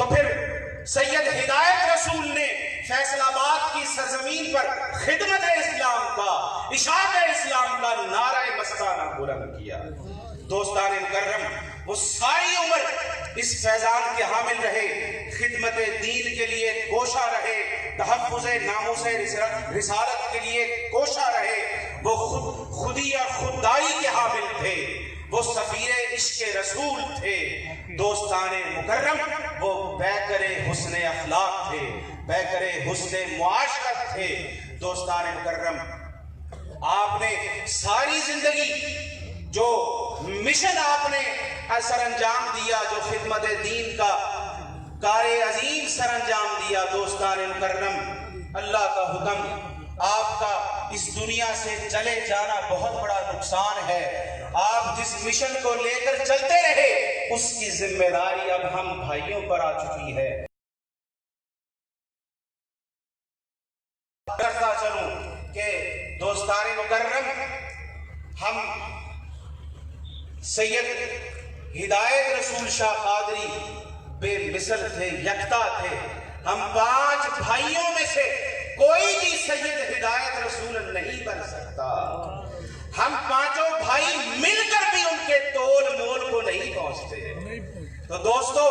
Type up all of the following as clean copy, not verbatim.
تو پھر سید ہدایت رسول نے فیصل آباد کی سرزمین پر خدمت اسلام کا، اشاعت اسلام کا نعرہ مستانہ بلند کیا۔ دوستان مکرم، وہ ساری عمر اس فیضان کے حامل رہے، خدمت دین کے لیے کوشاں رہے، تحفظ ناموس رسالت کے لیے کوشاں رہے۔ وہ خودی اور خودداری کے حامل تھے، وہ سفیر عشق رسول تھے۔ دوستان مکرم، وہ پیکر حسن اخلاق تھے، پیکر حسن معاشرت تھے۔ دوستان مکرم، آپ نے ساری زندگی جو مشن آپ نے سر انجام دیا، جو خدمت دین کا کار عظیم سر انجام دیا، دوستان مکرم، اللہ کا حکم، آپ کا اس دنیا سے چلے جانا بہت بڑا نقصان ہے۔ آپ جس مشن کو لے کر چلتے رہے، اس کی ذمہ داری اب ہم بھائیوں پر آ چکی ہے۔ کرتا چلوں کہ دوستان مکرم، ہم سید ہدایت رسول شاہ قادری بے مثل تھے، یکتا تھے۔ ہم 5 بھائیوں میں سے کوئی بھی سید ہدایت رسول نہیں بن سکتا۔ ہم 5 بھائی مل کر بھی ان کے تول مول کو نہیں پہنچتے۔ تو دوستو،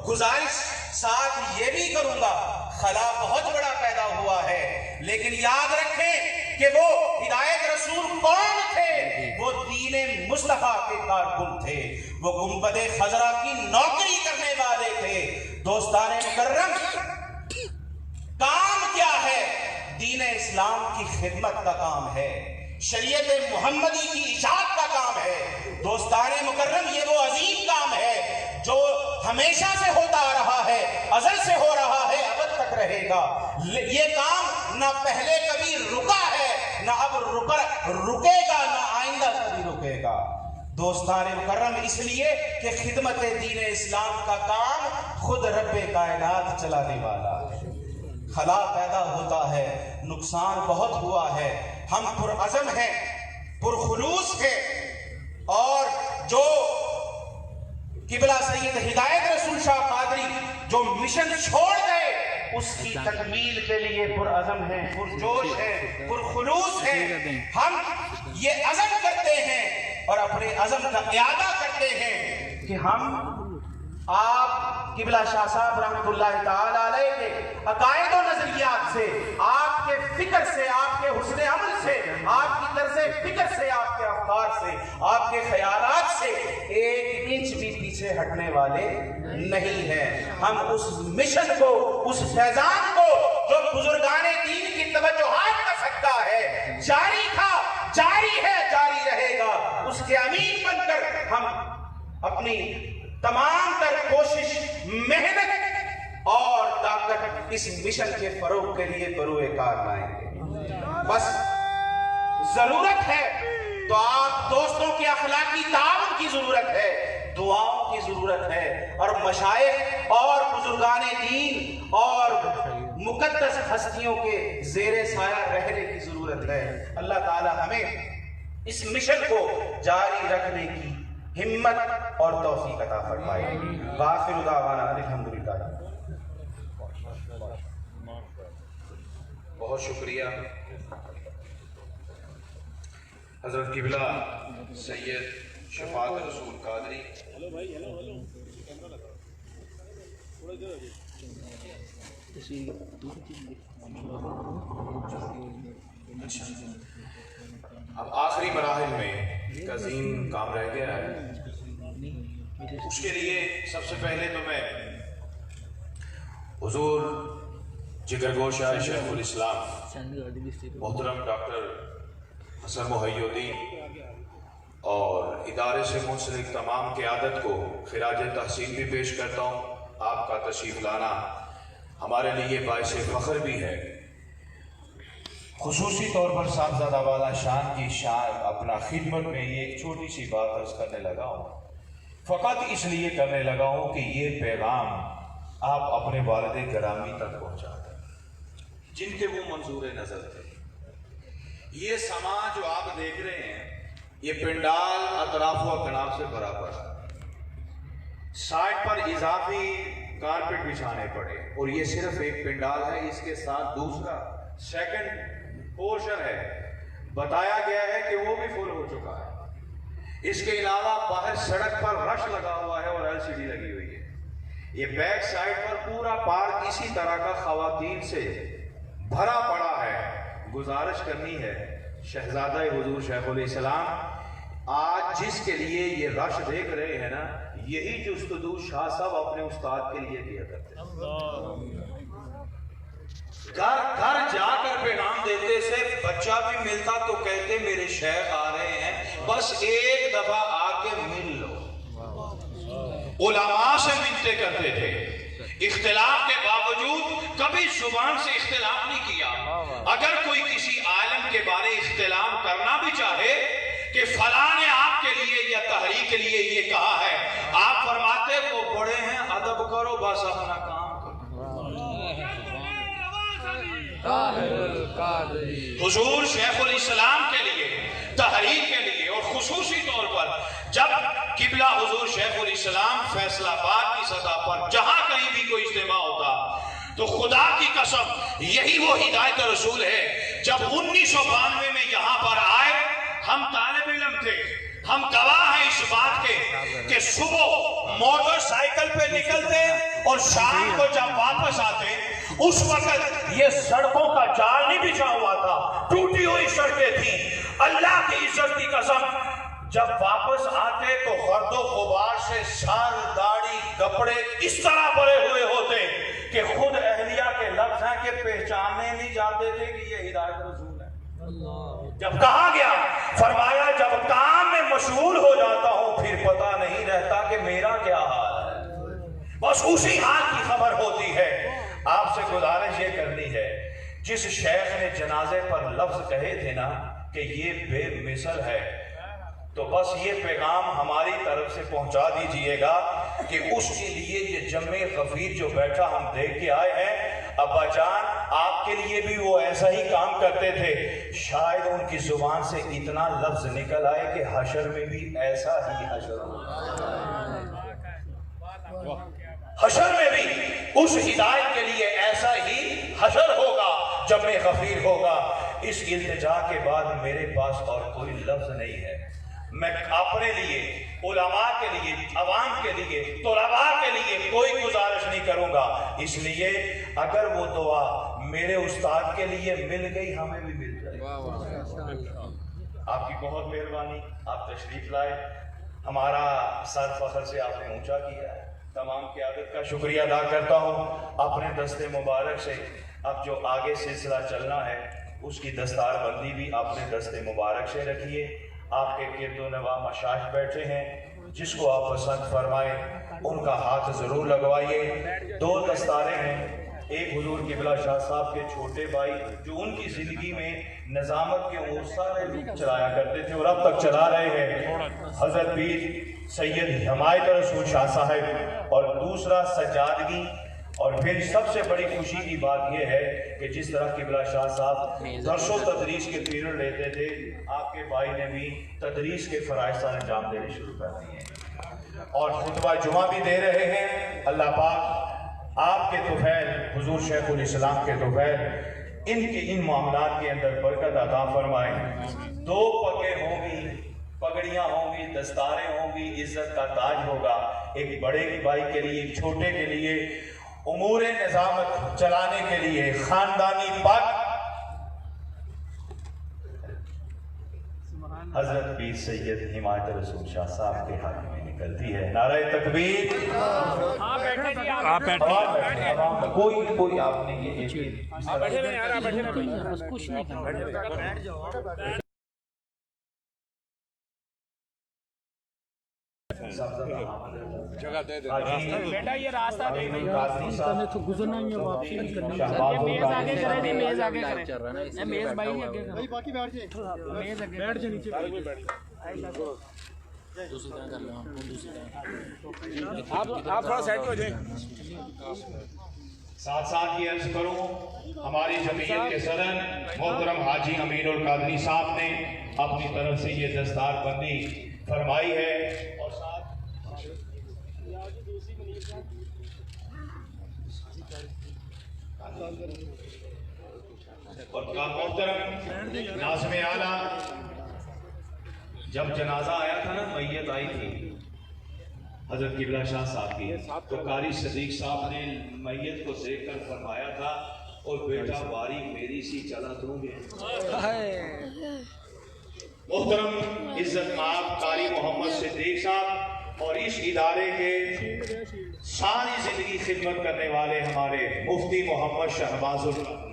گزارش ساتھ یہ بھی کروں گا، خلا بہت بڑا پیدا ہوا ہے، لیکن یاد رکھیں کہ وہ ہدایت رسول کون تھے؟ وہ دین مصطفیٰ کے کارکن تھے، وہ گنبد خضرا کی نوکری کرنے والے تھے۔ دوستان مکرم، کام کیا ہے؟ دین اسلام کی خدمت کا کام ہے، شریعت محمدی کی اشاعت کا کام ہے۔ دوستان مکرم، یہ وہ عظیم کام ہے جو ہمیشہ سے ہوتا آ رہا ہے، ازل سے ہو رہا ہے، ابد تک رہے گا۔ یہ کام نہ پہلے کبھی رکا ہے، نہ اب رکے گا، نہ آئندہ کبھی رکے گا۔ دوستان مکرم، اس لیے کہ خدمت دین اسلام کا کام خود رب کائنات چلانے والا ہے۔ خلا پیدا ہوتا ہے، نقصان بہت ہوا ہے، ہم پرعزم ہیں، پرخلوص ہیں، اور جو قبلہ سید ہدایت رسول شاہ قادری جو مشن چھوڑ گئے، اس کی تکمیل کے لیے پرعزم ہیں، پرجوش ہیں، پرخلوص ہیں۔ ہم یہ عزم کرتے ہیں اور اپنے عزم کا اعادہ کرتے ہیں کہ ہم آپ قبلہ شاہ صاحب رحمۃ اللہ تعالی علیہ کے عقائد و نظریات سے، آپ کے فکر سے، آپ کے حسن عمل سے، آپ کی طرز فکر سے، آپ کے افکار سے، آپ کے خیالات سے 1 انچ بھی پیچھے ہٹنے والے نہیں ہیں۔ ہم اس مشن کو، اس فیضان کو جو بزرگان دین کی توجہات کا صدقہ ہے، جاری تھا، جاری ہے، جاری رہے گا، اس کے امین بن کر ہم اپنی تمام تر کوشش، محنت اور طاقت اس مشن کے فروغ کے لیے بروئے کار لائیں گے۔ بس ضرورت ہے تو آپ دوستوں کے اخلاقی تعاون کی ضرورت ہے، دعاؤں کی ضرورت ہے، اور مشائخ اور بزرگان دین اور مقدس ہستیوں کے زیر سایہ رہنے کی ضرورت ہے۔ اللہ تعالی ہمیں اس مشن کو جاری رکھنے کی ہمت اور توفیق عطا فرمائے۔ وآخر دعوانا الحمدللہ۔ بہت شکریہ حضرت قبلہ سید شفاعت رسول قادری۔ اب آخری مراحل میں ایک عظیم کام رہ گیا ہے، اس کے لیے سب سے پہلے تو میں حضور جگرگوشہ شیخ الاسلام محترم ڈاکٹر حسن محی الدین اور ادارے سے منسلک تمام قیادت کو خراج تحسین بھی پیش کرتا ہوں۔ آپ کا تشریف لانا ہمارے لیے باعث فخر بھی ہے۔ خصوصی طور پر صاحبزادہ والا شان کی شان اپنا خدمت میں یہ ایک چھوٹی سی بات عرض کرنے لگا ہوں، فقط اس لیے کرنے لگا ہوں کہ یہ پیغام آپ اپنے والد گرامی تک پہنچا دیں جن کے وہ منظور نظر تھے۔ یہ سما جو آپ دیکھ رہے ہیں، یہ پنڈال اطراف و اکناف سے برابر ہے، 60 پر اضافی کارپیٹ بچھانے پڑے، اور یہ صرف ایک پنڈال ہے، اس کے ساتھ دوسرا سیکنڈ پورشن ہے، بتایا گیا ہے کہ وہ بھی فل ہو چکا ہے۔ اس کے علاوہ باہر سڑک پر رش لگا ہوا ہے اور LCD لگی ہوئی ہے۔ یہ بیک سائڈ پر پورا پارک اسی طرح کا خواتین سے بھرا پڑا ہے۔ گزارش کرنی ہے شہزادہ حضور شیخ الاسلام آج جس کے لیے یہ رش دیکھ رہے ہیں نا، یہی جستجو شاہ صاحب اپنے استاد کے لیے کیا کرتے ہیں۔ گھر گھر جا کر پیغام دیتے سے بچہ بھی ملتا تو کہتے میرے شیخ آ رہے ہیں، بس ایک دفعہ آ کے مل لو۔ علماء سے ملتے کرتے تھے، اختلاف کے باوجود کبھی زبان سے اختلاف نہیں کیا۔ اگر کوئی کسی عالم کے بارے اختلاف کرنا بھی چاہے کہ فلاں نے آپ کے لیے یا تحریک کے لیے یہ کہا ہے، آپ فرماتے وہ بڑے ہیں، ادب کرو، بس اپنا کام کرو۔ حضور شیخ الاسلام کے لیے، تحریک کے لیے، اور خصوصی طور پر جب قبلہ حضور شیخ الاسلام فیصل آباد کی سطح پر جہاں کہیں بھی کوئی اجتماع ہوتا تو خدا کی قسم یہی وہ ہدایت رسول ہے۔ جب 1992 میں یہاں پر آئے، ہم طالب علم تھے، ہم گواہ ہیں اس بات کے کہ صبح موٹر سائیکل پہ نکلتے اور شام کو جب واپس آتے، اس وقت یہ سڑکوں کا جال نہیں بچھا ہوا تھا، ٹوٹی ہوئی سڑکیں تھیں۔ اللہ کی عزت کی قسم جب واپس آتے تو گرد و غبار سے سر، داڑھی، کپڑے اس طرح بھرے ہوئے ہوتے کہ خود اہلیہ کے لفظ ہیں کہ پہچاننے نہیں جاتے تھے کہ یہ ہدایت رسول ہے۔ جب کہا گیا، فرمایا جب کام میں مشغول ہو جاتا ہوں پھر پتہ نہیں رہتا کہ میرا کیا حال ہے، بس اسی حال کی خبر ہوتی ہے۔ آپ سے گزارش یہ کرنی ہے، جس شیخ نے جنازے پر لفظ کہے تھے نا کہ یہ بے مثل ہے، تو بس یہ پیغام ہماری طرف سے پہنچا دیجئے گا کہ اس کے لیے یہ جمع غفیر جو بیٹھا ہم دیکھ کے آئے ہیں، ابا جان آپ کے لیے بھی وہ ایسا ہی کام کرتے تھے، شاید ان کی زبان سے اتنا لفظ نکل آئے کہ حشر میں بھی ایسا ہی حشر ہوگا، حشر میں بھی اس ہدایت کے لیے ایسا ہی حشر ہوگا، جمع غفیر ہوگا۔ اس التجا کے بعد میرے پاس اور کوئی لفظ نہیں ہے۔ میں اپنے لیے، علماء کے لیے، عوام کے لیے، طلباء کے لیے کوئی گزارش نہیں کروں گا، اس لیے اگر وہ دعا میرے استاد کے لیے مل گئی ہمیں بھی مل جائے۔ آپ کی بہت مہربانی، آپ تشریف لائے، ہمارا سر فخر سے آپ نے اونچا کیا ہے۔ تمام قیادت کا شکریہ ادا کرتا ہوں۔ اپنے دست مبارک سے اب جو آگے سلسلہ چلنا ہے اس کی دستار بندی بھی اپنے دست مبارک سے رکھیے۔ آپ کے گرد و نواح مشائخ بیٹھے ہیں، جس کو آپ پسند فرمائیں ان کا ہاتھ ضرور لگوائیے۔ 2 دستاریں ہیں، ایک حضور قبلہ شاہ صاحب کے چھوٹے بھائی جو ان کی زندگی میں نظامت کے امور سارے چلایا کرتے تھے اور اب تک چلا رہے ہیں، حضرت پیر سید حمایت رسول شاہ صاحب، اور دوسرا سجادگی۔ اور پھر سب سے بڑی خوشی کی بات یہ ہے کہ جس طرح قبلہ شاہ صاحب درس و تدریس کے پیریڈ لیتے تھے، آپ کے بھائی نے بھی تدریس کے فرائض انجام دینے شروع کر دیے ہیں اور خطبہ جمعہ بھی دے رہے ہیں۔ اللہ پاک آپ کے طفیل حضور شیخ الاسلام کے طفیل ان معاملات کے اندر برکت عطا فرمائے۔ 2 پگیں ہوں گی، پگڑیاں ہوں گی، دستاریں ہوں گی، عزت کا تاج ہوگا، ایک بڑے بھائی کے لیے، ایک چھوٹے کے لیے، امور نظامت چلانے کے لیے خاندانی پگ حضرت پیر سید حمایت رسول شاہ صاحب کے ہاتھ میں نکلتی ہے۔ نعرہ تکبیر۔ کوئی آپ نے یہ جگہ دے دے بیٹا، یہ راستہ تو گزرنا ہی ہے، واپسی نہیں کرنی ہے۔ میز آگے کرے دی، میز آگے کرے، میز بھائی آگے کرے، باقی بیٹھ جائے، میز آگے بیٹھ جائے، نیچے دوسری طرح کر لیں، دوسری طرح آپ تھوڑا سائڈ ہو جائیں۔ ساتھ ساتھ یہ عرض کروں، ہماری جمعیت کے صدر محترم حاجی امین القادری صاحب نے اپنی طرف سے یہ دستار بندی فرمائی ہے، اور ساتھ اور محترم ناظم اعلیٰ، جب جنازہ آیا تھا نا، میت آئی تھی حضرت قبلہ شاہ صاحب کی، تو قاری صدیق صاحب نے میت کو دیکھ کر فرمایا تھا، اور بیٹا باری میری سی چلا دوں گے۔ محترم عزت مآب قاری محمد صدیق صاحب اور اس ادارے کے ساری زندگی خدمت کرنے والے ہمارے مفتی محمد شہباز اللہ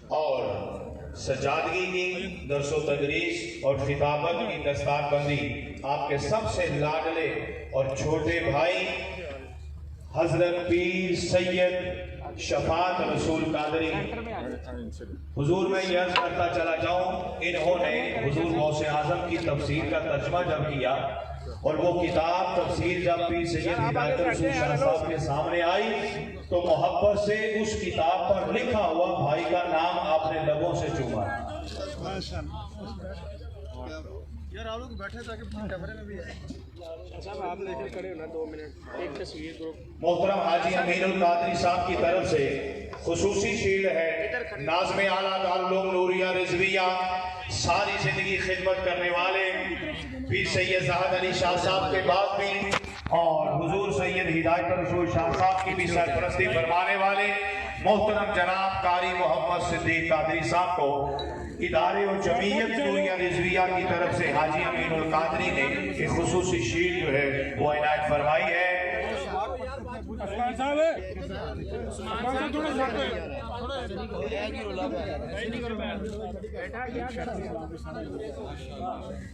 اور سجادگی کی درس و تدریس اور خطابت کی دستار بندی آپ کے سب سے لاڈلے اور چھوٹے بھائی حضرت پیر سید شفاعت رسول قادری حضور میں یہ عرض کرتا چلا جاؤں، انہوں نے حضور غوث اعظم کی تفسیر کا ترجمہ جب کیا اور وہ کتاب تفسیر جب پیر سید ہدایت رسول شاہ صاحب کے سامنے آئی تو محبت سے اس کتاب پر لکھا ہوا بھائی کا نام آپ نے لبوں سے چوما۔ یار آپ لوگ بیٹھے تاکہ کیمرے میں بھی ہے صاحب، آپ لے کے کھڑے ہونا 2 منٹ ایک تصویر گروپ۔ محترم حاجی امین القادری صاحب کی طرف سے خصوصی شیلڈ ہے ناظم اعلیٰ دارالعلوم نوریہ رضویہ، ساری زندگی خدمت کرنے والے پیر سید زاہد علی شاہ صاحب کے بعد بھی اور حضور سید ہدایت رسول شاہ صاحب کی بھی سرپرستی فرمانے والے محترم جناب قاری محمد صدیق قادری صاحب کو ادارے و جمعیت نوریہ رضویہ کی طرف سے حاجی امین القادری نے ایک خصوصی شیلڈ جو ہے وہ عنایت فرمائی ہے۔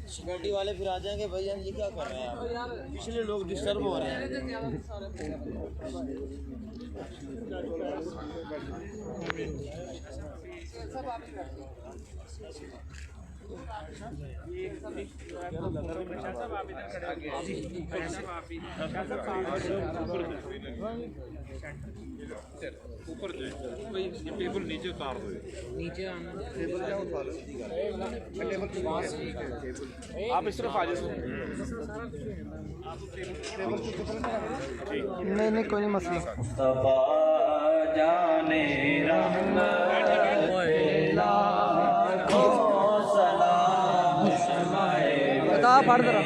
سیکورٹی والے پھر آ جائیں گے، بھائی یہ کیا کر رہے ہیں آپ، پچھلے لوگ ڈسٹرب ہو رہے ہیں۔ ٹیبل نیچے اتار دو، نیچے آنا، آپ اس طرف آ جائیں۔ نہیں کوئی نہیں مسئلہ۔ بتا پڑھ ذرا۔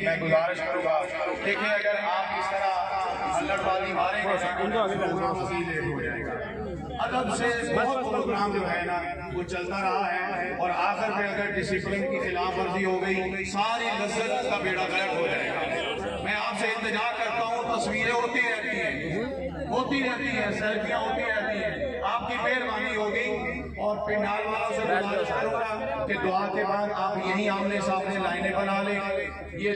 میں گزارش کروں گا، دیکھیں اگر آپ اس طرح ہلڑ بازی ماریں گے ادب سے بس پروگرام جو ہے نا وہ چلتا رہا ہے، اور آخر میں اگر ڈسپلن کی خلاف ورزی ہو گئی ساری لذت کا بیڑا غرق ہو جائے گا۔ میں آپ سے التجا کرتا ہوں، تصویریں ہوتی رہتی ہیں، سیلفیاں ہوتی رہتی ہیں، آپ کی مہربانی ہوگی اور پنڈال والوں سے گزارش کروں گا کہ دعا کے بعد آپ یہیں آمنے سامنے لائنیں بنا لیں۔ یہ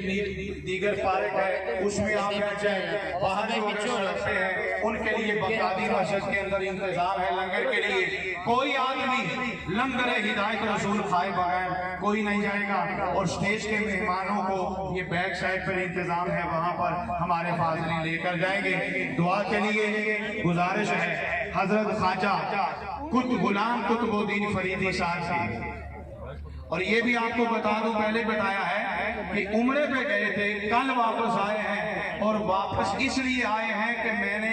دیگر پارک ہے، اس میں آپ بیٹھ جائیں، باہر جو رکھتے ہیں ان کے لیے بغدادی مسجد کے اندر انتظام ہے لنگر کے لیے۔ کوئی آدمی لنگر ہدایت رسول کھائے بغیر کوئی نہیں جائے گا، اور سٹیج کے مہمانوں کو یہ بیک سائڈ پر انتظام ہے، وہاں پر ہمارے فاضلین لے کر جائیں گے۔ دعا کے لیے گزارش ہے حضرت خواجہ غلام قطب الدین فریدی صاحب کی، اور یہ بھی آپ کو بتا دوں، پہلے بتایا ہے کہ عمرے پہ گئے تھے، کل واپس آئے ہیں، اور واپس اس لیے آئے ہیں کہ میں نے